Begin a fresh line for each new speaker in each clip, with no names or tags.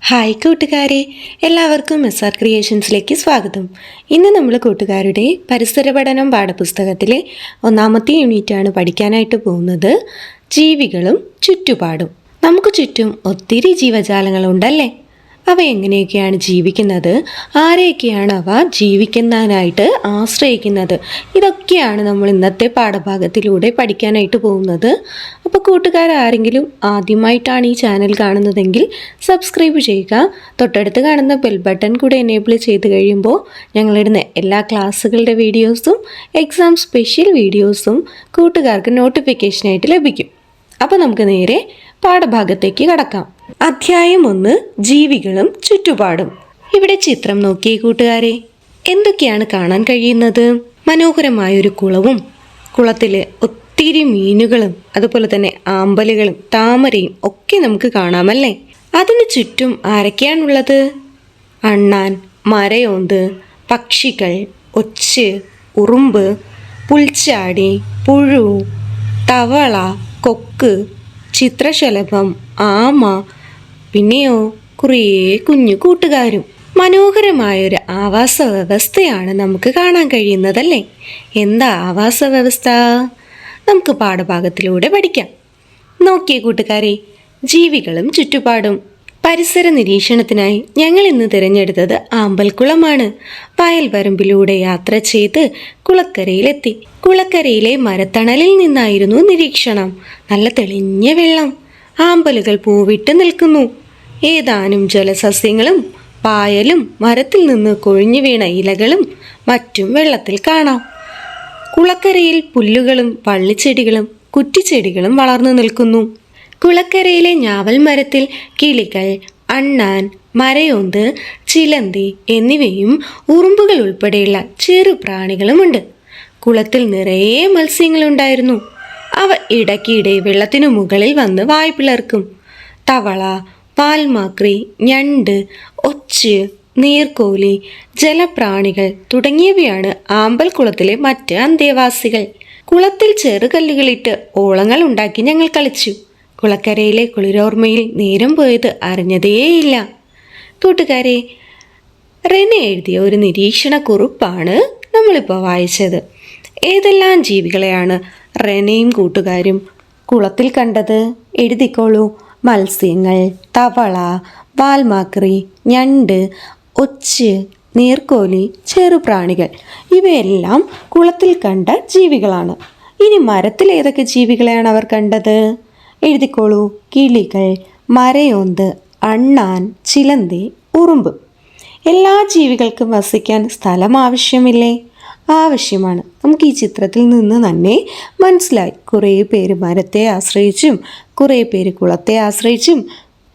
Hi കൂട്ടുകാരെ, എല്ലാവർക്കും SR ക്രിയേഷൻസിലേക്ക് സ്വാഗതം. ഇന്ന് നമ്മൾ കൂട്ടുകാരുടെ പരിസര പഠനം പാഠപുസ്തകത്തിലെ 1ാമത്തെ യൂണിറ്റാണ് പഠിക്കാനായിട്ട് പോകുന്നത്. ജീവികളും ചുറ്റുപാടും. നമുക്ക് ചുറ്റും ഒത്തിരി ജീവജാലങ്ങളുണ്ടല്ലേ? അവ എങ്ങനെയൊക്കെയാണ് ജീവിക്കുന്നത്, ആരെയൊക്കെയാണ് അവ ജീവിക്കുന്നതിനായിട്ട് ആശ്രയിക്കുന്നത്, ഇതൊക്കെയാണ് നമ്മൾ ഇന്നത്തെ പാഠഭാഗത്തിലൂടെ പഠിക്കാനായിട്ട് പോകുന്നത്. അപ്പോൾ കൂട്ടുകാരാരെങ്കിലും ആദ്യമായിട്ടാണ് ഈ ചാനൽ കാണുന്നതെങ്കിൽ സബ്സ്ക്രൈബ് ചെയ്യുക. തൊട്ടടുത്ത് കാണുന്ന ബെൽ ബട്ടൺ കൂടെ എനേബിൾ ചെയ്ത് കഴിയുമ്പോൾ ഞങ്ങളിടുന്ന എല്ലാ ക്ലാസ്സുകളുടെ വീഡിയോസും എക്സാം സ്പെഷ്യൽ വീഡിയോസും കൂട്ടുകാർക്ക് നോട്ടിഫിക്കേഷനായിട്ട് ലഭിക്കും. അപ്പോൾ നമുക്ക് നേരെ പാഠഭാഗത്തേക്ക് കടക്കാം. അധ്യായം 1, ജീവികളും ചുറ്റുപാടും. ഇവിടെ ചിത്രം നോക്കിയേ കൂട്ടുകാരെ, എന്തൊക്കെയാണ് കാണാൻ കഴിയുന്നത്? മനോഹരമായൊരു കുളവും കുളത്തിൽ ഒത്തിരി മീനുകളും അതുപോലെ തന്നെ ആമ്പലുകളും താമരയും ഒക്കെ നമുക്ക് കാണാമല്ലേ? അതിന് ചുറ്റും ആരൊക്കെയാണുള്ളത്? അണ്ണാൻ, മരയോന്ത്, പക്ഷികൾ, ഒച്ച്, ഉറുമ്പ്, പുൽച്ചാടി, പുഴു, തവള, കൊക്ക്, ചിത്രശലഭം, ആമ, പിന്നെയോ കുറേ കുഞ്ഞു കൂട്ടുകാരും. മനോഹരമായൊരു ആവാസ വ്യവസ്ഥയാണ് നമുക്ക് കാണാൻ കഴിയുന്നതല്ലേ? എന്താ ആവാസ വ്യവസ്ഥ? നമുക്ക് പാഠഭാഗത്തിലൂടെ പഠിക്കാം. നോക്കിയേ കൂട്ടുകാരെ, ജീവികളും ചുറ്റുപാടും. പരിസര നിരീക്ഷണത്തിനായി ഞങ്ങൾ ഇന്ന് തിരഞ്ഞെടുത്തത് ആമ്പൽക്കുളമാണ്. വയൽവരമ്പിലൂടെ യാത്ര ചെയ്ത് കുളക്കരയിലെത്തി. കുളക്കരയിലെ മരത്തണലിൽ നിന്നായിരുന്നു നിരീക്ഷണം. നല്ല തെളിഞ്ഞ വെള്ളം, ആമ്പലുകൾ പൂവിട്ട് നിൽക്കുന്നു. ഏതാനും ജലസസ്യങ്ങളും പായലും മരത്തിൽ നിന്ന് കൊഴിഞ്ഞു വീണ ഇലകളും മറ്റും വെള്ളത്തിൽ കാണാം. കുളക്കരയിൽ പുല്ലുകളും വള്ളിച്ചെടികളും കുറ്റിച്ചെടികളും വളർന്നു നിൽക്കുന്നു. കുളക്കരയിലെ ഞാവൽ മരത്തിൽ കിളികൾ, അണ്ണാൻ, മരയോന്ത്, ചിലന്തി എന്നിവയും ഉറുമ്പുകൾ ഉൾപ്പെടെയുള്ള ചെറുപ്രാണികളുമുണ്ട്. കുളത്തിൽ നിറയെ മത്സ്യങ്ങളുണ്ടായിരുന്നു. അവ ഇടയ്ക്കിടെ വെള്ളത്തിനു മുകളിൽ വന്ന് വായ് പിളർക്കും. തവള, പാൽമാക്രി, ഞണ്ട്, ഒച്ച്, നീർക്കോലി, ജലപ്രാണികൾ തുടങ്ങിയവയാണ് ആമ്പൽക്കുളത്തിലെ മറ്റ് അന്തേവാസികൾ. കുളത്തിൽ ചെറുകല്ലുകളിട്ട് ഓളങ്ങൾ ഉണ്ടാക്കി ഞങ്ങൾ കളിച്ചു. കുളക്കരയിലെ കുളിരോർമ്മയിൽ നേരം പോയത് അറിഞ്ഞതേയില്ല. കൂട്ടുകാരെ, റെനെ എഴുതിയ ഒരു നിരീക്ഷണ കുറിപ്പാണ് നമ്മളിപ്പോൾ വായിച്ചത്. ഏതെല്ലാം ജീവികളെയാണ് റെനയും കൂട്ടുകാരും കുളത്തിൽ കണ്ടത്? എഴുതിക്കോളൂ. മത്സ്യങ്ങൾ, തവള, വാൽമാക്രി, ഞണ്ട്, ഒച്ച്, നീർക്കോലി, ചെറുപ്രാണികൾ ഇവയെല്ലാം കുളത്തിൽ കണ്ട ജീവികളാണ്. ഇനി മരത്തിൽ ഏതൊക്കെ ജീവികളെയാണ് അവർ കണ്ടത്? എഴുതിക്കോളൂ. കിളികൾ, മരയോന്ത്, അണ്ണാൻ, ചിലന്തി, ഉറുമ്പ്. എല്ലാ ജീവികൾക്കും വസിക്കാൻ സ്ഥലം ആവശ്യമില്ലേ? ആവശ്യമാണ്. നമുക്ക് ഈ ചിത്രത്തിൽ നിന്ന് തന്നെ മനസ്സിലായി. കുറേ പേര് മരത്തെ ആശ്രയിച്ചും കുറേ പേര് കുളത്തെ ആശ്രയിച്ചും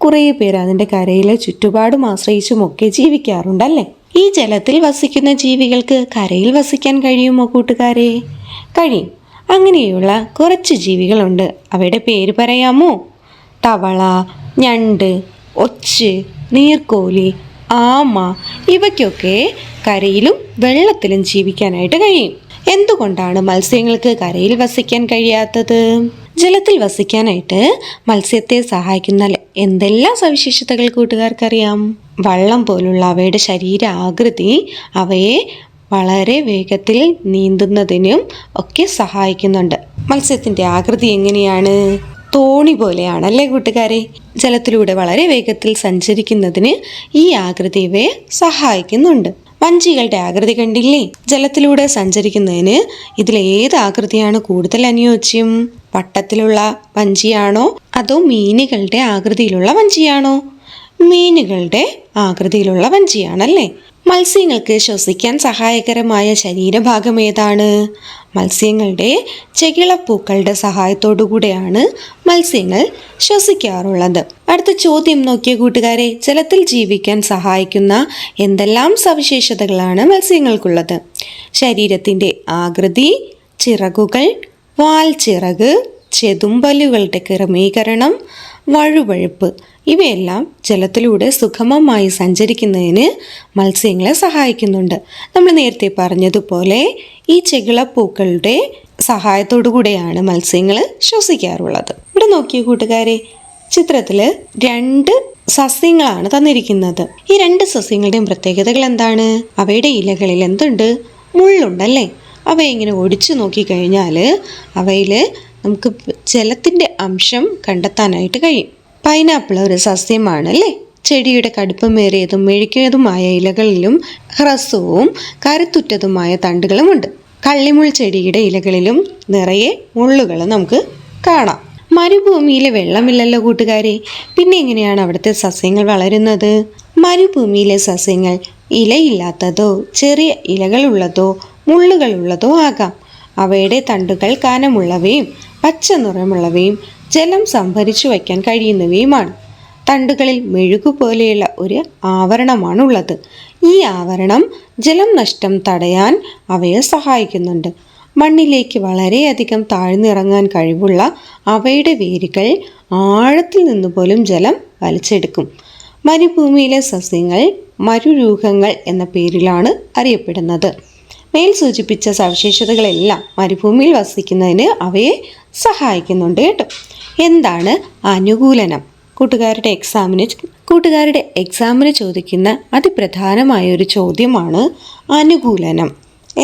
കുറേ പേര് അതിൻ്റെ കരയിലെ ചുറ്റുപാടും ആശ്രയിച്ചും ഒക്കെ ജീവിക്കാറുണ്ടല്ലേ? ഈ ജലത്തിൽ വസിക്കുന്ന ജീവികൾക്ക് കരയിൽ വസിക്കാൻ കഴിയുമോ കൂട്ടുകാരെ? കഴിയും. അങ്ങനെയുള്ള കുറച്ച് ജീവികളുണ്ട്. അവയുടെ പേര് പറയാമോ? തവള, ഞണ്ട്, ഒച്ച്, നീർക്കോലി, ആമ ഇവയ്ക്കൊക്കെ കരയിലും വെള്ളത്തിലും ജീവിക്കാനായിട്ട് കഴിയും. എന്തുകൊണ്ടാണ് മത്സ്യങ്ങൾക്ക് കരയിൽ വസിക്കാൻ കഴിയാത്തത്? ജലത്തിൽ വസിക്കാനായിട്ട് മത്സ്യത്തെ സഹായിക്കുന്ന എന്തെല്ലാം സവിശേഷതകൾ കൂട്ടുകാർക്കറിയാം? വള്ളം പോലുള്ള അവയുടെ ശരീര ആകൃതി അവയെ വളരെ വേഗത്തിൽ നീന്തുന്നതിനും ഒക്കെ സഹായിക്കുന്നുണ്ട്. മത്സ്യത്തിൻ്റെ ആകൃതി എങ്ങനെയാണ്? തോണി പോലെയാണല്ലേ കൂട്ടുകാരെ? ജലത്തിലൂടെ വളരെ വേഗത്തിൽ സഞ്ചരിക്കുന്നതിന് ഈ ആകൃതി ഇവയെ സഹായിക്കുന്നുണ്ട്. വഞ്ചികളുടെ ആകൃതി കണ്ടില്ലേ? ജലത്തിലൂടെ സഞ്ചരിക്കുന്നതിന് ഇതിലേത് ആകൃതിയാണ് കൂടുതൽ അനുയോജ്യം? വട്ടത്തിലുള്ള വഞ്ചിയാണോ അതോ മീനുകളുടെ ആകൃതിയിലുള്ള വഞ്ചിയാണോ? മീനുകളുടെ ആകൃതിയിലുള്ള വഞ്ചിയാണല്ലേ. മത്സ്യങ്ങൾക്ക് ശ്വസിക്കാൻ സഹായകരമായ ശരീരഭാഗം ഏതാണ്? മത്സ്യങ്ങളുടെ ചെകിളപ്പൂക്കളുടെ സഹായത്തോടു കൂടെയാണ് മത്സ്യങ്ങൾ ശ്വസിക്കാറുള്ളത്. അടുത്ത ചോദ്യം നോക്കിയ കൂട്ടുകാരെ, ജലത്തിൽ ജീവിക്കാൻ സഹായിക്കുന്ന എന്തെല്ലാം സവിശേഷതകളാണ് മത്സ്യങ്ങൾക്കുള്ളത്? ശരീരത്തിൻ്റെ ആകൃതി, ചിറകുകൾ, വാൽ ചിറക്, ചെതുമ്പലുകളുടെ ക്രമീകരണം, വഴുവഴുപ്പ് ഇവയെല്ലാം ജലത്തിലൂടെ സുഗമമായി സഞ്ചരിക്കുന്നതിന് മത്സ്യങ്ങളെ സഹായിക്കുന്നുണ്ട്. നമ്മൾ നേരത്തെ പറഞ്ഞതുപോലെ ഈ ചെകിളപ്പൂക്കളുടെ സഹായത്തോടു കൂടെയാണ് മത്സ്യങ്ങൾ ശ്വസിക്കാറുള്ളത്. ഇവിടെ നോക്കിയ കൂട്ടുകാരെ, ചിത്രത്തിൽ 2 സസ്യങ്ങളാണ് തന്നിരിക്കുന്നത്. ഈ രണ്ട് സസ്യങ്ങളുടെയും പ്രത്യേകതകൾ എന്താണ്? അവയുടെ ഇലകളിൽ എന്തുണ്ട്? മുള്ളുണ്ടല്ലേ. അവയെ ഇങ്ങനെ ഒടിച്ചു നോക്കിക്കഴിഞ്ഞാൽ അവയിൽ നമുക്ക് ജലത്തിൻ്റെ അംശം കണ്ടെത്താനായിട്ട് കഴിയും. പൈനാപ്പിൾ ഒരു സസ്യമാണ് അല്ലേ. ചെടിയുടെ കടുപ്പമേറിയതും മെഴുകിയതുമായ ഇലകളിലും ഹ്രസ്വവും കരുത്തുറ്റതുമായ തണ്ടുകളുമുണ്ട്. കള്ളിമുൾ ചെടിയുടെ ഇലകളിലും നിറയെ മുള്ളുകൾ നമുക്ക് കാണാം. മരുഭൂമിയിൽ വെള്ളമില്ലല്ലോ കൂട്ടുകാരെ, പിന്നെ എങ്ങനെയാണ് അവിടുത്തെ സസ്യങ്ങൾ വളരുന്നത്? മരുഭൂമിയിലെ സസ്യങ്ങൾ ഇലയില്ലാത്തതോ ചെറിയ ഇലകളുള്ളതോ മുള്ളുകളുള്ളതോ ആകാം. അവയുടെ തണ്ടുകൾ കനമുള്ളവയും പച്ച നിറമുള്ളവയും ജലം സംഭരിച്ചു വയ്ക്കാൻ കഴിയുന്നവയുമാണ്. തണ്ടുകളിൽ മെഴുകുപോലെയുള്ള ഒരു ആവരണമാണുള്ളത്. ഈ ആവരണം ജലം നഷ്ടം തടയാൻ അവയെ സഹായിക്കുന്നുണ്ട്. മണ്ണിലേക്ക് വളരെയധികം താഴ്ന്നിറങ്ങാൻ കഴിവുള്ള അവയുടെ വേരുകൾ ആഴത്തിൽ നിന്ന് പോലും ജലം വലിച്ചെടുക്കും. മരുഭൂമിയിലെ സസ്യങ്ങൾ മരുരൂഹങ്ങൾ എന്ന പേരിലാണ് അറിയപ്പെടുന്നത്. മേൽ സൂചിപ്പിച്ച സവിശേഷതകളെല്ലാം മരുഭൂമിയിൽ വസിക്കുന്നതിന് അവയെ സഹായിക്കുന്നുണ്ട് കേട്ടോ. എന്താണ് അനുകൂലനം? കൂട്ടുകാരുടെ എക്സാമിന് ചോദിക്കുന്ന അതിപ്രധാനമായ ഒരു ചോദ്യമാണ് അനുകൂലനം.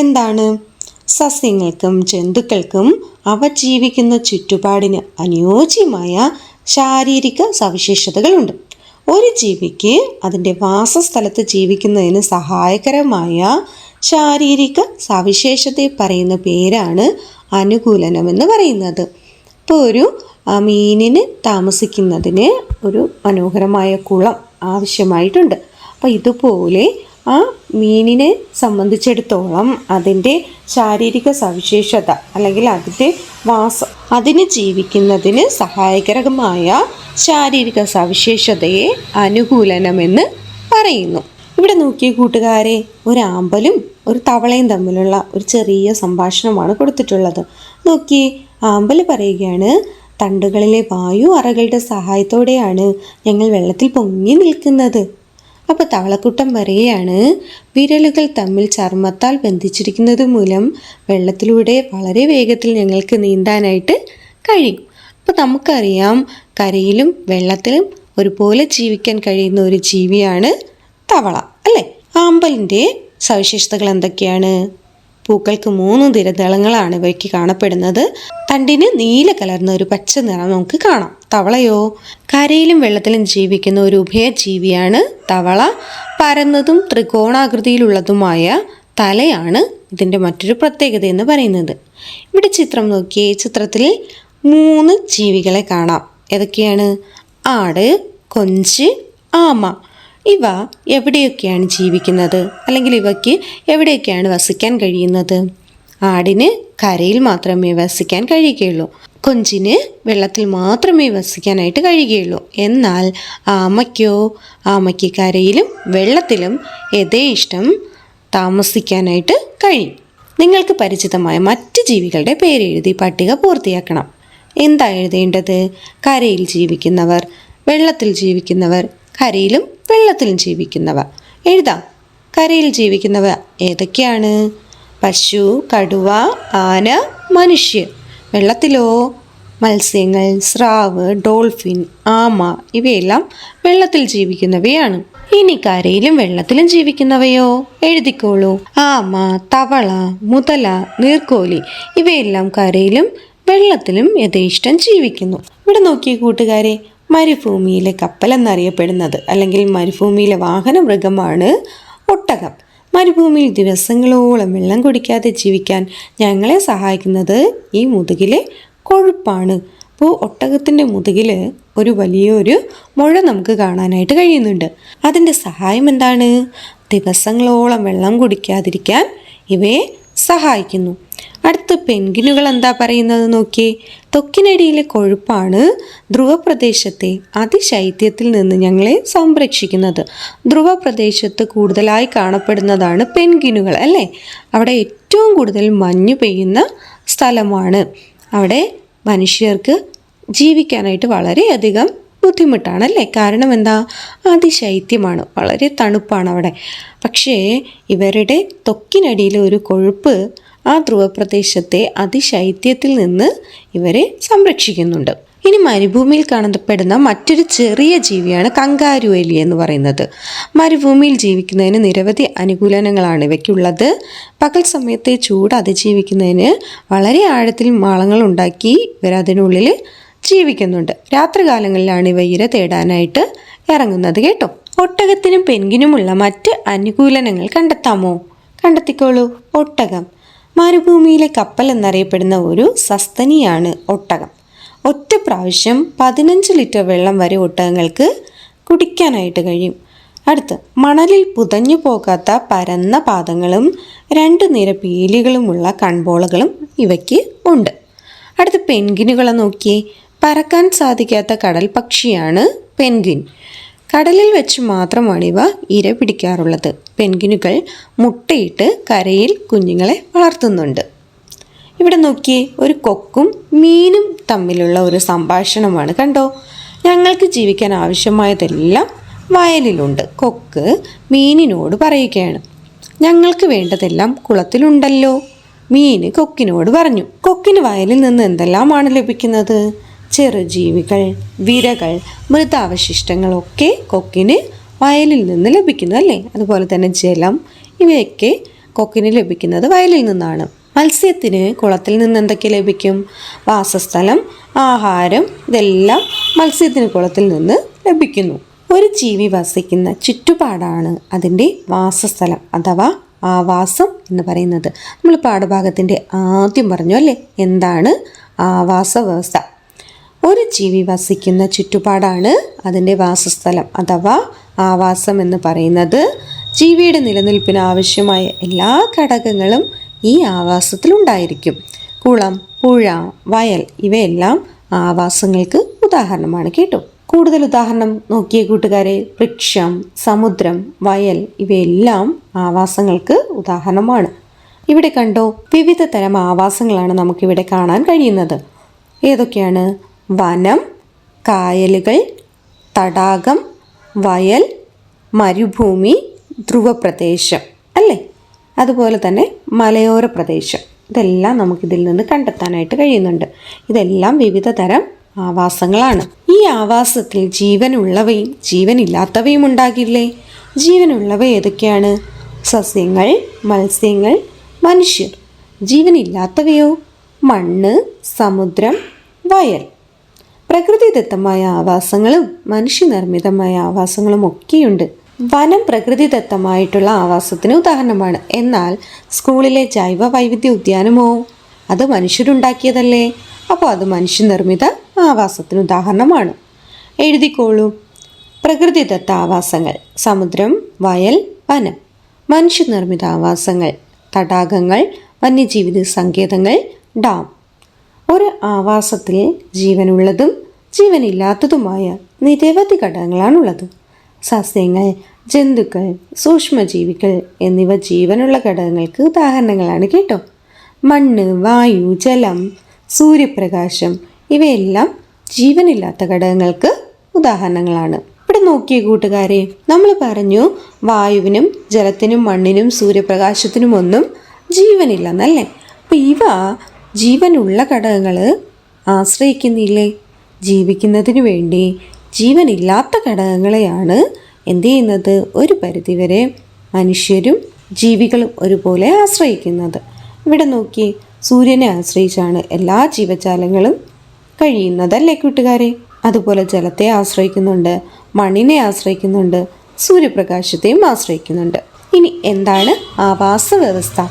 എന്താണ്? സസ്യങ്ങൾക്കും ജന്തുക്കൾക്കും അവ ജീവിക്കുന്ന ചുറ്റുപാടിന് അനുയോജ്യമായ ശാരീരിക സവിശേഷതകളുണ്ട്. ഒരു ജീവിക്ക് അതിൻ്റെ വാസസ്ഥലത്ത് ജീവിക്കുന്നതിന് സഹായകരമായ ശാരീരിക സവിശേഷതയെ പറയുന്ന പേരാണ് അനുകൂലനം എന്ന് പറയുന്നത്. ഇപ്പോൾ ഒരു മീനിന് താമസിക്കുന്നതിന് ഒരു മനോഹരമായ കുളം ആവശ്യമായിട്ടുണ്ട്. അപ്പോൾ ഇതുപോലെ ആ മീനിനെ സംബന്ധിച്ചിടത്തോളം അതിൻ്റെ ശാരീരിക സവിശേഷത അല്ലെങ്കിൽ അതിന് ജീവിക്കുന്നതിന് സഹായകരമായ ശാരീരിക സവിശേഷതയെ അനുകൂലനമെന്ന് പറയുന്നു. ഇവിടെ നോക്കിയ കൂട്ടുകാരെ, ഒരു ആമ്പലും ഒരു തവളയും തമ്മിലുള്ള ഒരു ചെറിയ സംഭാഷണമാണ് കൊടുത്തിട്ടുള്ളത്. നോക്കിയേ, ആമ്പൽ പറയുകയാണ്, തണ്ടുകളിലെ വായു അറകളുടെ സഹായത്തോടെയാണ് ഞങ്ങൾ വെള്ളത്തിൽ പൊങ്ങി നിൽക്കുന്നത്. അപ്പോൾ തവളക്കുട്ടൻ പറയുകയാണ്, വിരലുകൾ തമ്മിൽ ചർമ്മത്താൽ ബന്ധിച്ചിരിക്കുന്നത് മൂലം വെള്ളത്തിലൂടെ വളരെ വേഗത്തിൽ ഞങ്ങൾക്ക് നീന്താനായിട്ട് കഴിയും. അപ്പോൾ നമുക്കറിയാം, കരയിലും വെള്ളത്തിലും ഒരുപോലെ ജീവിക്കാൻ കഴിയുന്ന ഒരു ജീവിയാണ് തവള അല്ലേ. ആമ്പലിൻ്റെ സവിശേഷതകൾ എന്തൊക്കെയാണ്? പൂക്കൾക്ക് 3 തിരതളങ്ങളാണ് ഇവയ്ക്ക് കാണപ്പെടുന്നത്. തണ്ടിന് നീല കലർന്ന ഒരു പച്ച നിറം നമുക്ക് കാണാം. തവളയോ? കരയിലും വെള്ളത്തിലും ജീവിക്കുന്ന ഒരു ഉഭയജീവിയാണ് തവള. പരന്നതും ത്രികോണാകൃതിയിലുള്ളതുമായ തലയാണ് ഇതിൻ്റെ മറ്റൊരു പ്രത്യേകത എന്ന് പറയുന്നത്. ഇവിടെ ചിത്രം നോക്കിയേ. ചിത്രത്തിൽ 3 ജീവികളെ കാണാം. ഏതൊക്കെയാണ്? ആട്, കൊഞ്ച്, ആമ. ഇവ എവിടെയൊക്കെയാണ് ജീവിക്കുന്നത്, അല്ലെങ്കിൽ ഇവയ്ക്ക് എവിടെയൊക്കെയാണ് വസിക്കാൻ കഴിയുന്നത്? ആടിന് കരയിൽ മാത്രമേ വസിക്കാൻ കഴിയുകയുള്ളൂ. കൊഞ്ചിന് വെള്ളത്തിൽ മാത്രമേ വസിക്കാനായിട്ട് കഴിയുകയുള്ളൂ. എന്നാൽ ആമയ്ക്ക് കരയിലും വെള്ളത്തിലും യഥേഷ്ടം താമസിക്കാനായിട്ട് കഴിയും. നിങ്ങൾക്ക് പരിചിതമായ മറ്റ് ജീവികളുടെ പേരെഴുതി പട്ടിക പൂർത്തിയാക്കണം. എന്താ എഴുതേണ്ടത്? കരയിൽ ജീവിക്കുന്നവർ, വെള്ളത്തിൽ ജീവിക്കുന്നവർ, കരയിലും വെള്ളത്തിലും ജീവിക്കുന്നവ എഴുതാം. കരയിൽ ജീവിക്കുന്നവ ഏതൊക്കെയാണ്? പശു, കടുവ, ആന, മനുഷ്യർ. വെള്ളത്തിലോ? മത്സ്യങ്ങൾ, സ്രാവ്, ഡോൾഫിൻ, ആമ ഇവയെല്ലാം വെള്ളത്തിൽ ജീവിക്കുന്നവയാണ്. ഇനി കരയിലും വെള്ളത്തിലും ജീവിക്കുന്നവയോ? എഴുതിക്കോളൂ. ആമ, തവള, മുതല, നീർക്കോലി ഇവയെല്ലാം കരയിലും വെള്ളത്തിലും യഥേഷ്ടം ജീവിക്കുന്നു. ഇവിടെ നോക്കിയ കൂട്ടുകാരെ, മരുഭൂമിയിലെ കപ്പൽ എന്നറിയപ്പെടുന്നത് അല്ലെങ്കിൽ മരുഭൂമിയിലെ വാഹന മൃഗമാണ് ഒട്ടകം. മരുഭൂമിയിൽ ദിവസങ്ങളോളം വെള്ളം കുടിക്കാതെ ജീവിക്കാൻ ഞങ്ങളെ സഹായിക്കുന്നത് ഈ മുതുകിലെ കൊഴുപ്പാണ്. അപ്പോൾ ഒട്ടകത്തിൻ്റെ മുതുകിൽ ഒരു വലിയൊരു മുഴ നമുക്ക് കാണാനായിട്ട് കഴിയുന്നുണ്ട്. അതിൻ്റെ സഹായം എന്താണ്? ദിവസങ്ങളോളം വെള്ളം കുടിക്കാതിരിക്കാൻ ഇവയെ സഹായിക്കുന്നു. അടുത്ത പെൻഗ്വിനുകൾ എന്താ പറയുന്നത് നോക്കിയേ. ത്വക്കിനടിയിലെ കൊഴുപ്പാണ് ധ്രുവപ്രദേശത്തെ അതിശൈത്യത്തിൽ നിന്ന് ഞങ്ങളെ സംരക്ഷിക്കുന്നത്. ധ്രുവപ്രദേശത്ത് കൂടുതലായി കാണപ്പെടുന്നതാണ് പെൻഗ്വിനുകൾ അല്ലേ. അവിടെ ഏറ്റവും കൂടുതൽ മഞ്ഞ് പെയ്യുന്ന സ്ഥലമാണ്. അവിടെ മനുഷ്യർക്ക് ജീവിക്കാനായിട്ട് വളരെയധികം ബുദ്ധിമുട്ടാണല്ലേ. കാരണം എന്താ? അതിശൈത്യമാണ്, വളരെ തണുപ്പാണ് അവിടെ. പക്ഷേ ഇവരുടെ ത്വക്കിനടിയിലെ ഒരു കൊഴുപ്പ് ആ ധ്രുവപ്രദേശത്തെ അതിശൈത്യത്തിൽ നിന്ന് ഇവരെ സംരക്ഷിക്കുന്നുണ്ട്. ഇനി മരുഭൂമിയിൽ കാണപ്പെടുന്ന മറ്റൊരു ചെറിയ ജീവിയാണ് കങ്കാരു എലി എന്ന് പറയുന്നത്. മരുഭൂമിയിൽ ജീവിക്കുന്നതിന് നിരവധി അനുകൂലനങ്ങളാണ് ഇവയ്ക്കുള്ളത്. പകൽ സമയത്തെ ചൂട് അതിജീവിക്കുന്നതിന് വളരെ ആഴത്തിൽ മാളങ്ങൾ ഉണ്ടാക്കി ഇവരതിനുള്ളിൽ ജീവിക്കുന്നുണ്ട്. രാത്രികാലങ്ങളിലാണ് ഇവ ഇര തേടാനായിട്ട് ഇറങ്ങുന്നത് കേട്ടോ. ഒട്ടകത്തിനും പെൻഗിനുമുള്ള മറ്റ് അനുകൂലനങ്ങൾ കണ്ടെത്താമോ? കണ്ടെത്തിക്കോളൂ. ഒട്ടകം മരുഭൂമിയിലെ കപ്പൽ എന്നറിയപ്പെടുന്ന ഒരു സസ്തനിയാണ് ഒട്ടകം. ഒറ്റ പ്രാവശ്യം 15 ലിറ്റർ വെള്ളം വരെ ഒട്ടകങ്ങൾക്ക് കുടിക്കാനായിട്ട് കഴിയും. അടുത്ത്, മണലിൽ പുതഞ്ഞു പോകാത്ത പരന്ന പാദങ്ങളും 2 നിര പീലികളുമുള്ള കൺപോളകളും ഇവയ്ക്ക് ഉണ്ട്. അടുത്ത് പെൻഗിനുകളെ നോക്കിയേ. പറക്കാൻ സാധിക്കാത്ത കടൽ പക്ഷിയാണ് പെൻഗിൻ. കടലിൽ വെച്ച് മാത്രമാണ് ഇവ ഇര പിടിക്കാറുള്ളത്. പെൻഗിനുകൾ മുട്ടയിട്ട് കരയിൽ കുഞ്ഞുങ്ങളെ വളർത്തുന്നുണ്ട്. ഇവിടെ നോക്കിയേ, ഒരു കൊക്കും മീനും തമ്മിലുള്ള ഒരു സംഭാഷണമാണ്. കണ്ടോ? ഞങ്ങൾക്ക് ജീവിക്കാൻ ആവശ്യമായതെല്ലാം വയലിലുണ്ട്. കൊക്ക് മീനിനോട് പറയുകയാണ്. ഞങ്ങൾക്ക് വേണ്ടതെല്ലാം കുളത്തിലുണ്ടല്ലോ. മീന് കൊക്കിനോട് പറഞ്ഞു. കൊക്കിന് വയലിൽ നിന്ന് എന്തെല്ലാമാണ് ലഭിക്കുന്നത്? ചെറുജീവികൾ, വിരകൾ, മൃതാവശിഷ്ടങ്ങളൊക്കെ കൊക്കിന് വയലിൽ നിന്ന് ലഭിക്കുന്നു അല്ലേ? അതുപോലെ തന്നെ ജലം, ഇവയൊക്കെ കൊക്കിന് ലഭിക്കുന്നത് വയലിൽ നിന്നാണ്. മത്സ്യത്തിന് കുളത്തിൽ നിന്ന് എന്തൊക്കെ ലഭിക്കും? വാസസ്ഥലം, ആഹാരം, ഇതെല്ലാം മത്സ്യത്തിന് കുളത്തിൽ നിന്ന് ലഭിക്കുന്നു. ഒരു ജീവി വസിക്കുന്ന ചുറ്റുപാടാണ് അതിൻ്റെ വാസസ്ഥലം അഥവാ ആവാസം എന്ന് പറയുന്നത്. നമ്മൾ പാഠഭാഗത്തിൻ്റെ ആദ്യം പറഞ്ഞു അല്ലേ, എന്താണ് ആവാസ വ്യവസ്ഥ? ഒരു ജീവി വസിക്കുന്ന ചുറ്റുപാടാണ് അതിൻ്റെ വാസസ്ഥലം അഥവാ ആവാസം എന്ന് പറയുന്നത്. ജീവിയുടെ നിലനിൽപ്പിന് ആവശ്യമായ എല്ലാ ഘടകങ്ങളും ഈ ആവാസത്തിലുണ്ടായിരിക്കും. കുളം, പുഴ, വയൽ ഇവയെല്ലാം ആവാസങ്ങൾക്ക് ഉദാഹരണമാണ് കേട്ടോ. കൂടുതൽ ഉദാഹരണം നോക്കിയ കൂട്ടുകാരെ. വൃക്ഷം, സമുദ്രം, വയൽ ഇവയെല്ലാം ആവാസങ്ങൾക്ക് ഉദാഹരണമാണ്. ഇവിടെ കണ്ടോ, വിവിധ തരം ആവാസങ്ങളാണ് നമുക്കിവിടെ കാണാൻ കഴിയുന്നത്. ഏതൊക്കെയാണ്? വനം, കായലുകൾ, തടാകം, വയൽ, മരുഭൂമി, ധ്രുവപ്രദേശം അല്ലേ? അതുപോലെ തന്നെ മലയോര പ്രദേശം. ഇതെല്ലാം നമുക്കിതിൽ നിന്ന് കണ്ടെത്താനായിട്ട് കഴിയുന്നുണ്ട്. ഇതെല്ലാം വിവിധ തരം ആവാസങ്ങളാണ്. ഈ ആവാസത്തിൽ ജീവനുള്ളവയും ജീവനില്ലാത്തവയും ഉണ്ടാകില്ലേ? ജീവനുള്ളവ ഏതൊക്കെയാണ്? സസ്യങ്ങൾ, മത്സ്യങ്ങൾ, മനുഷ്യർ. ജീവനില്ലാത്തവയോ? മണ്ണ്, സമുദ്രം, വയൽ. പ്രകൃതിദത്തമായ ആവാസങ്ങളും മനുഷ്യനിർമ്മിതമായ ആവാസങ്ങളും ഒക്കെയുണ്ട്. വനം പ്രകൃതിദത്തമായിട്ടുള്ള ആവാസത്തിന് ഉദാഹരണമാണ്. എന്നാൽ സ്കൂളിലെ ജൈവ വൈവിധ്യ ഉദ്യാനമോ? അത് മനുഷ്യരുണ്ടാക്കിയതല്ലേ? അപ്പോൾ അത് മനുഷ്യനിർമ്മിത ആവാസത്തിന് ഉദാഹരണമാണ്. എഴുതിക്കോളൂ. പ്രകൃതിദത്ത ആവാസങ്ങൾ: സമുദ്രം, വയൽ, വനം. മനുഷ്യനിർമ്മിത ആവാസങ്ങൾ: തടാകങ്ങൾ, വന്യജീവി സങ്കേതങ്ങൾ, ഡാം. ഒരു ആവാസത്തിൽ ജീവനുള്ളതും ജീവനില്ലാത്തതുമായ നിരവധി ഘടകങ്ങളാണുള്ളത്. സസ്യങ്ങൾ, ജന്തുക്കൾ, സൂക്ഷ്മജീവികൾ എന്നിവ ജീവനുള്ള ഘടകങ്ങൾക്ക് ഉദാഹരണങ്ങളാണ് കേട്ടോ. മണ്ണ്, വായു, ജലം, സൂര്യപ്രകാശം ഇവയെല്ലാം ജീവനില്ലാത്ത ഘടകങ്ങൾക്ക് ഉദാഹരണങ്ങളാണ്. ഇവിടെ നോക്കിയ കൂട്ടുകാരെ, നമ്മൾ പറഞ്ഞു വായുവിനും ജലത്തിനും മണ്ണിനും സൂര്യപ്രകാശത്തിനും ഒന്നും ജീവനില്ലെന്നല്ലേ. അപ്പം ഇവ ജീവനുള്ള ഘടകങ്ങൾ ആശ്രയിക്കുന്നില്ലേ? ജീവിക്കുന്നതിന് വേണ്ടി ജീവനില്ലാത്ത ഘടകങ്ങളെയാണ് എന്ത് ചെയ്യുന്നത്? ഒരു പരിധിവരെ മനുഷ്യരും ജീവികളും ഒരുപോലെ ആശ്രയിക്കുന്നത്. ഇവിടെ നോക്കി, സൂര്യനെ ആശ്രയിച്ചാണ് എല്ലാ ജീവജാലങ്ങളും കഴിയുന്നതല്ലേ കൂട്ടുകാരെ? അതുപോലെ ജലത്തെ ആശ്രയിക്കുന്നുണ്ട്, മണ്ണിനെ ആശ്രയിക്കുന്നുണ്ട്, സൂര്യപ്രകാശത്തെയും ആശ്രയിക്കുന്നുണ്ട്. ഇനി എന്താണ് ആവാസ വ്യവസ്ഥ?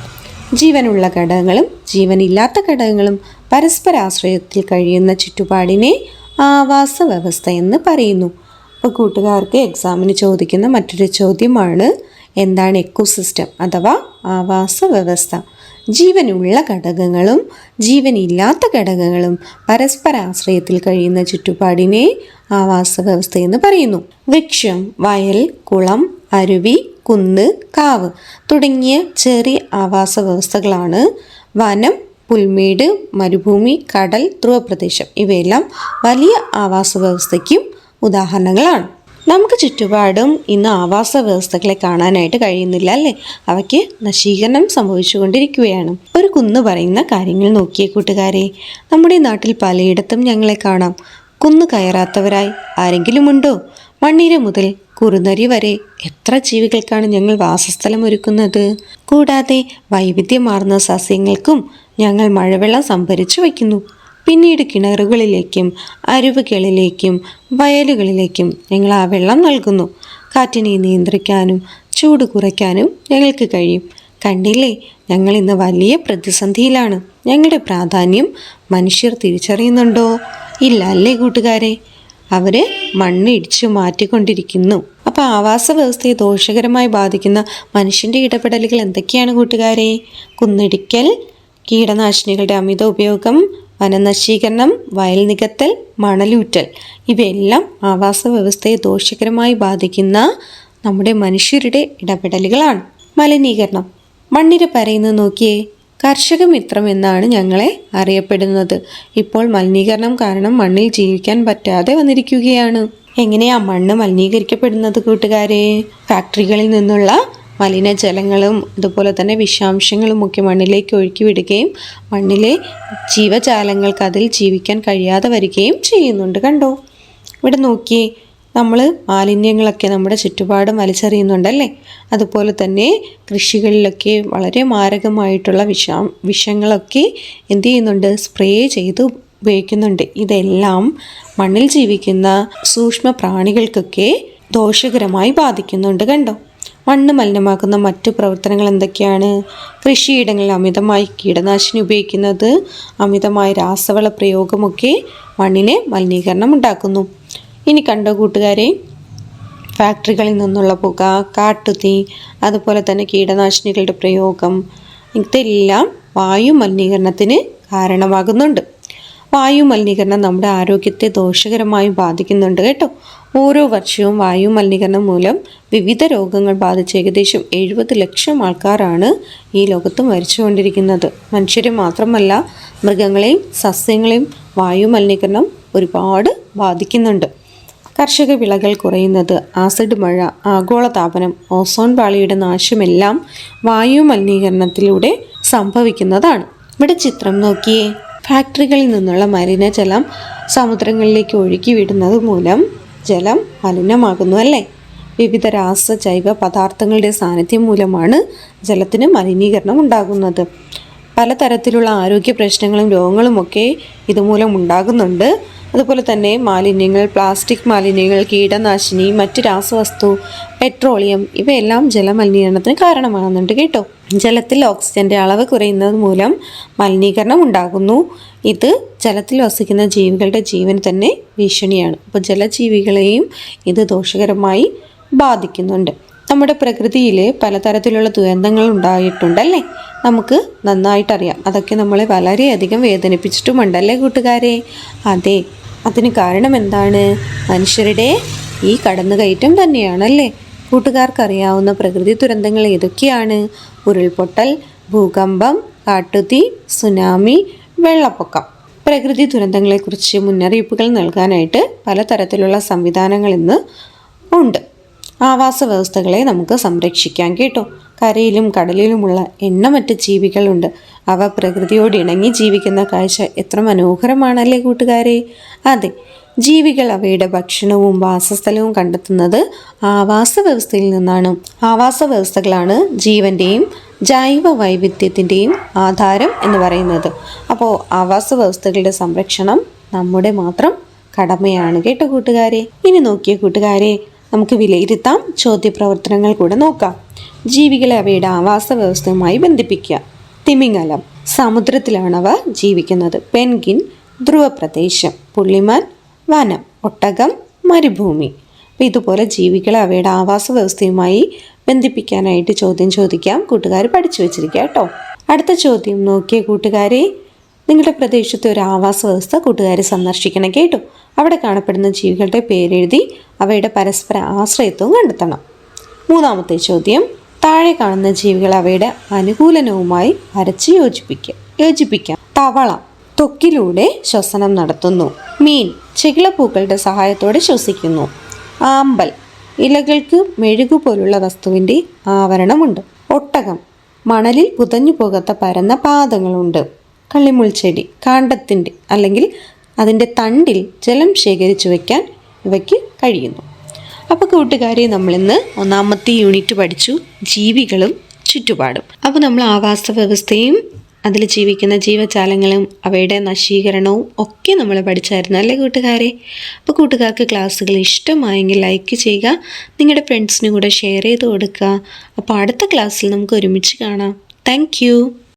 ജീവനുള്ള ഘടകങ്ങളും ജീവനില്ലാത്ത ഘടകങ്ങളും പരസ്പരാശ്രയത്തിൽ കഴിയുന്ന ചുറ്റുപാടിനെ ആവാസ വ്യവസ്ഥ എന്ന് പറയുന്നു. അപ്പോൾ കൂട്ടുകാർക്ക് എക്സാമിന് ചോദിക്കുന്ന മറ്റൊരു ചോദ്യമാണ്, എന്താണ് എക്കോസിസ്റ്റം അഥവാ ആവാസ വ്യവസ്ഥ? ജീവനുള്ള ഘടകങ്ങളും ജീവനില്ലാത്ത ഘടകങ്ങളും പരസ്പരാശ്രയത്തിൽ കഴിയുന്ന ചുറ്റുപാടിനെ ആവാസ വ്യവസ്ഥ എന്ന് പറയുന്നു. വൃക്ഷം, വയൽ, കുളം, അരുവി, കുന്ന്, കാവ് തുടങ്ങിയ ചെറിയ ആവാസ വ്യവസ്ഥകളാണ്. വനം, പുൽമേട്, മരുഭൂമി, കടൽ, ധ്രുവപ്രദേശം ഇവയെല്ലാം വലിയ ആവാസ വ്യവസ്ഥയ്ക്കും ഉദാഹരണങ്ങളാണ്. നമുക്ക് ചുറ്റുപാടും ഇന്ന് ആവാസ വ്യവസ്ഥകളെ കാണാനായിട്ട് കഴിയുന്നില്ല അല്ലേ? അവയ്ക്ക് നശീകരണം സംഭവിച്ചുകൊണ്ടിരിക്കുകയാണ്. ഒരു കുന്ന് പറയുന്ന കാര്യങ്ങൾ നോക്കിയ കൂട്ടുകാരെ, നമ്മുടെ നാട്ടിൽ പലയിടത്തും ഞങ്ങളെ കാണാം. കുന്നു കയറാത്തവരായി ആരെങ്കിലുമുണ്ടോ? മണ്ണിര മുതൽ കുറുനരി വരെ എത്ര ജീവികൾക്കാണ് ഞങ്ങൾ വാസസ്ഥലം ഒരുക്കുന്നത്. കൂടാതെ വൈവിധ്യമാർന്ന സസ്യങ്ങൾക്കും ഞങ്ങൾ മഴവെള്ളം സംഭരിച്ചു വയ്ക്കുന്നു. പിന്നീട് കിണറുകളിലേക്കും അരുവികളിലേക്കും വയലുകളിലേക്കും ഞങ്ങൾ ആ വെള്ളം നൽകുന്നു. കാറ്റിനെ നിയന്ത്രിക്കാനും ചൂട് കുറയ്ക്കാനും ഞങ്ങൾക്ക് കഴിയും. കണ്ടില്ലേ, ഞങ്ങൾ ഇന്ന് വലിയ പ്രതിസന്ധിയിലാണ്. ഞങ്ങളുടെ പ്രാധാന്യം മനുഷ്യർ തിരിച്ചറിയുന്നുണ്ടോ? ഇല്ല അല്ലേ കൂട്ടുകാരെ? അവർ മണ്ണ് ഇടിച്ചു മാറ്റിക്കൊണ്ടിരിക്കുന്നു. അപ്പോൾ ആവാസ വ്യവസ്ഥയെ ദോഷകരമായി ബാധിക്കുന്ന മനുഷ്യൻ്റെ ഇടപെടലുകൾ എന്തൊക്കെയാണ് കൂട്ടുകാരെ? കുന്നിടിക്കൽ, കീടനാശിനികളുടെ അമിത ഉപയോഗം, വനനശീകരണം, വയൽ നികത്തൽ, മണലൂറ്റൽ, ഇവയെല്ലാം ആവാസ വ്യവസ്ഥയെ ദോഷകരമായി ബാധിക്കുന്ന നമ്മുടെ മനുഷ്യരുടെ ഇടപെടലുകളാണ്. മലിനീകരണം. മണ്ണിര പറയുന്നത് നോക്കിയേ. കർഷക മിത്രം എന്നാണ് ഞങ്ങളെ അറിയപ്പെടുന്നത്. ഇപ്പോൾ മലിനീകരണം കാരണം മണ്ണിൽ ജീവിക്കാൻ പറ്റാതെ വന്നിരിക്കുകയാണ്. എങ്ങനെയാ മണ്ണ് മലിനീകരിക്കപ്പെടുന്നത് കൂട്ടുകാരെ? ഫാക്ടറികളിൽ നിന്നുള്ള മലിനജലങ്ങളും അതുപോലെ തന്നെ വിഷാംശങ്ങളും ഒക്കെ മണ്ണിലേക്ക് ഒഴുക്കി വിടുകയും മണ്ണിലെ ജീവജാലങ്ങൾക്ക് അതിൽ ജീവിക്കാൻ കഴിയാതെ വരികയും ചെയ്യുന്നുണ്ട്. കണ്ടോ, ഇവിടെ നോക്കിയേ, നമ്മൾ മാലിന്യങ്ങളൊക്കെ നമ്മുടെ ചുറ്റുപാടും വലിച്ചെറിയുന്നുണ്ടല്ലേ. അതുപോലെ തന്നെ കൃഷികളിലൊക്കെ വളരെ മാരകമായിട്ടുള്ള വിഷങ്ങളൊക്കെ എന്ത് ചെയ്യുന്നുണ്ട്? സ്പ്രേ ചെയ്ത് ഉപയോഗിക്കുന്നുണ്ട്. ഇതെല്ലാം മണ്ണിൽ ജീവിക്കുന്ന സൂക്ഷ്മ പ്രാണികൾക്കൊക്കെ ദോഷകരമായി ബാധിക്കുന്നുണ്ട്. കണ്ടോ, മണ്ണ് മലിനമാക്കുന്ന മറ്റു പ്രവർത്തനങ്ങൾ എന്തൊക്കെയാണ്? കൃഷിയിടങ്ങളിൽ അമിതമായി കീടനാശിനി ഉപയോഗിക്കുന്നത്, അമിതമായ രാസവള പ്രയോഗമൊക്കെ മണ്ണിന് മലിനീകരണം ഉണ്ടാക്കുന്നു. ഇനി കണ്ടോ കൂട്ടുകാരെ, ഫാക്ടറികളിൽ നിന്നുള്ള പുക, കാട്ടുതീ, അതുപോലെ തന്നെ കീടനാശിനികളുടെ പ്രയോഗം, ഇതെല്ലാം വായു മലിനീകരണത്തിന് കാരണമാകുന്നുണ്ട്. വായു മലിനീകരണം നമ്മുടെ ആരോഗ്യത്തെ ദോഷകരമായി ബാധിക്കുന്നുണ്ട് കേട്ടോ. ഓരോ വർഷവും വായു മലിനീകരണം മൂലം വിവിധ രോഗങ്ങൾ ബാധിച്ച് ഏകദേശം 70 ലക്ഷം ആൾക്കാരാണ് ഈ ലോകത്ത് മരിച്ചുകൊണ്ടിരിക്കുന്നത്. മനുഷ്യരെ മാത്രമല്ല, മൃഗങ്ങളെയും സസ്യങ്ങളെയും വായു മലിനീകരണം ഒരുപാട് ബാധിക്കുന്നുണ്ട്. കർഷക വിളകൾ കുറയുന്നത്, ആസിഡ് മഴ, ആഗോളതാപനം, ഓസോൺ പാളിയുടെ നാശമെല്ലാം വായു മലിനീകരണത്തിലൂടെ സംഭവിക്കുന്നതാണ്. ഇവിടെ ചിത്രം നോക്കിയേ. ഫാക്ടറികളിൽ നിന്നുള്ള മലിനജലം സമുദ്രങ്ങളിലേക്ക് ഒഴുക്കി വിടുന്നത് മൂലം ജലം മലിനമാകുന്നു അല്ലേ. വിവിധ ജൈവ പദാർത്ഥങ്ങളുടെ സാന്നിധ്യം മൂലമാണ് ജലത്തിന് മലിനീകരണം ഉണ്ടാകുന്നത്. പലതരത്തിലുള്ള ആരോഗ്യ പ്രശ്നങ്ങളും രോഗങ്ങളുമൊക്കെ ഇതുമൂലം ഉണ്ടാകുന്നുണ്ട്. അതുപോലെ തന്നെ മാലിന്യങ്ങൾ, പ്ലാസ്റ്റിക് മാലിന്യങ്ങൾ, കീടനാശിനി, മറ്റ് രാസവസ്തു, പെട്രോളിയം, ഇവയെല്ലാം ജലമലിനീകരണത്തിന് കാരണമാകുന്നുണ്ട് കേട്ടോ. ജലത്തിൽ ഓക്സിജന്റെ അളവ് കുറയുന്നത് മൂലം മലിനീകരണം ഉണ്ടാകുന്നു. ഇത് ജലത്തിൽ വസിക്കുന്ന ജീവികളുടെ ജീവന് തന്നെ ഭീഷണിയാണ്. അപ്പോൾ ജലജീവികളെയും ഇത് ദോഷകരമായി ബാധിക്കുന്നുണ്ട്. നമ്മുടെ പ്രകൃതിയിൽ പലതരത്തിലുള്ള ദുരന്തങ്ങൾ ഉണ്ടായിട്ടുണ്ടല്ലേ, നമുക്ക് നന്നായിട്ടറിയാം. അതൊക്കെ നമ്മളെ വളരെയധികം വേദനിപ്പിച്ചിട്ടുമുണ്ടല്ലേ കൂട്ടുകാരെ? അതെ, അതിന് കാരണം എന്താണ്? മനുഷ്യരുടെ ഈ കടന്നുകയറ്റം തന്നെയാണല്ലേ. കൂട്ടുകാർക്കറിയാവുന്ന പ്രകൃതി ദുരന്തങ്ങൾ ഏതൊക്കെയാണ്? ഉരുൾപൊട്ടൽ, ഭൂകമ്പം, കാട്ടുതീ, സുനാമി, വെള്ളപ്പൊക്കം. പ്രകൃതി ദുരന്തങ്ങളെക്കുറിച്ച് മുന്നറിയിപ്പുകൾ നൽകാനായിട്ട് പലതരത്തിലുള്ള സംവിധാനങ്ങൾ ഇന്ന് ഉണ്ട്. ആവാസ വ്യവസ്ഥകളെ നമുക്ക് സംരക്ഷിക്കാം കേട്ടോ. കരയിലും കടലിലുമുള്ള എണ്ണമറ്റ ജീവികളുണ്ട്. അവ പ്രകൃതിയോട് ഇണങ്ങി ജീവിക്കുന്ന കാഴ്ച എത്ര മനോഹരമാണല്ലേ കൂട്ടുകാരെ? അതെ, ജീവികൾ അവയുടെ ഭക്ഷണവും വാസസ്ഥലവും കണ്ടെത്തുന്നത് ആവാസ വ്യവസ്ഥയിൽ നിന്നാണ്. ആവാസ വ്യവസ്ഥകളാണ് ജീവൻ്റെയും ജൈവ വൈവിധ്യത്തിൻ്റെയും ആധാരം എന്ന് പറയുന്നത്. അപ്പോൾ ആവാസ വ്യവസ്ഥകളുടെ സംരക്ഷണം നമ്മുടെ മാത്രം കടമയാണ് കേട്ടോ കൂട്ടുകാരെ. ഇനി നോക്കിയ കൂട്ടുകാരെ, നമുക്ക് വിലയിരുത്താം. ചോദ്യപ്രവർത്തനങ്ങൾ കൂടെ നോക്കാം. ജീവികളെ അവയുടെ ആവാസ വ്യവസ്ഥയുമായി ബന്ധിപ്പിക്കുക. തിമിംഗലം, സമുദ്രത്തിലാണ് അവ ജീവിക്കുന്നത്. പെൻഗിൻ, ധ്രുവപ്രദേശം. പുള്ളിമാൻ, വനം. ഒട്ടകം, മരുഭൂമി. അപ്പോൾ ഇതുപോലെ ജീവികളെ അവയുടെ ആവാസ വ്യവസ്ഥയുമായി ബന്ധിപ്പിക്കാനായിട്ട് ചോദ്യം ചോദിക്കാം. കൂട്ടുകാർ പഠിച്ചു വെച്ചിരിക്കുക കേട്ടോ. അടുത്ത ചോദ്യം നോക്കിയ കൂട്ടുകാരെ, നിങ്ങളുടെ പ്രദേശത്തെ ഒരു ആവാസ വ്യവസ്ഥ കൂട്ടുകാർ സന്ദർശിക്കണം കേട്ടോ. അവിടെ കാണപ്പെടുന്ന ജീവികളുടെ പേരെഴുതി അവയുടെ പരസ്പര ആശ്രയത്വം കണ്ടെത്തണം. മൂന്നാമത്തെ ചോദ്യം, താഴെ കാണുന്ന ജീവികൾ അവയുടെ അനുകൂലനവുമായി വരച്ച് യോജിപ്പിക്കാം. തവള ത്വക്കിലൂടെ ശ്വസനം നടത്തുന്നു. മീൻ ചെകിളപ്പൂക്കളുടെ സഹായത്തോടെ ശ്വസിക്കുന്നു. ആമ്പൽ ഇലകൾക്ക് മെഴുകുപോലുള്ള വസ്തുവിൻ്റെ ആവരണമുണ്ട്. ഒട്ടകം മണലിൽ പുതഞ്ഞു പോകാത്ത പരന്ന പാദങ്ങളുണ്ട്. കള്ളിമുൾച്ചെടി കാണ്ടത്തിൻ്റെ അല്ലെങ്കിൽ അതിൻ്റെ തണ്ടിൽ ജലം ശേഖരിച്ചു വയ്ക്കാൻ ഇവയ്ക്ക് കഴിയുന്നു. അപ്പോൾ കൂട്ടുകാരെ, നമ്മളിന്ന് ഒന്നാമത്തെ യൂണിറ്റ് പഠിച്ചു, ജീവികളും ചുറ്റുപാടും. അപ്പോൾ നമ്മൾ ആവാസ വ്യവസ്ഥയും അതിൽ ജീവിക്കുന്ന ജീവജാലങ്ങളും അവയുടെ നശീകരണവും ഒക്കെ നമ്മൾ പഠിച്ചായിരുന്നു അല്ലേ കൂട്ടുകാരെ? അപ്പോൾ കൂട്ടുകാർക്ക് ക്ലാസ്സുകൾ ഇഷ്ടമായെങ്കിൽ ലൈക്ക് ചെയ്യുക, നിങ്ങളുടെ ഫ്രണ്ട്സിനും കൂടെ ഷെയർ ചെയ്ത് കൊടുക്കുക. അപ്പോൾ അടുത്ത ക്ലാസ്സിൽ നമുക്ക് ഒരുമിച്ച് കാണാം. താങ്ക്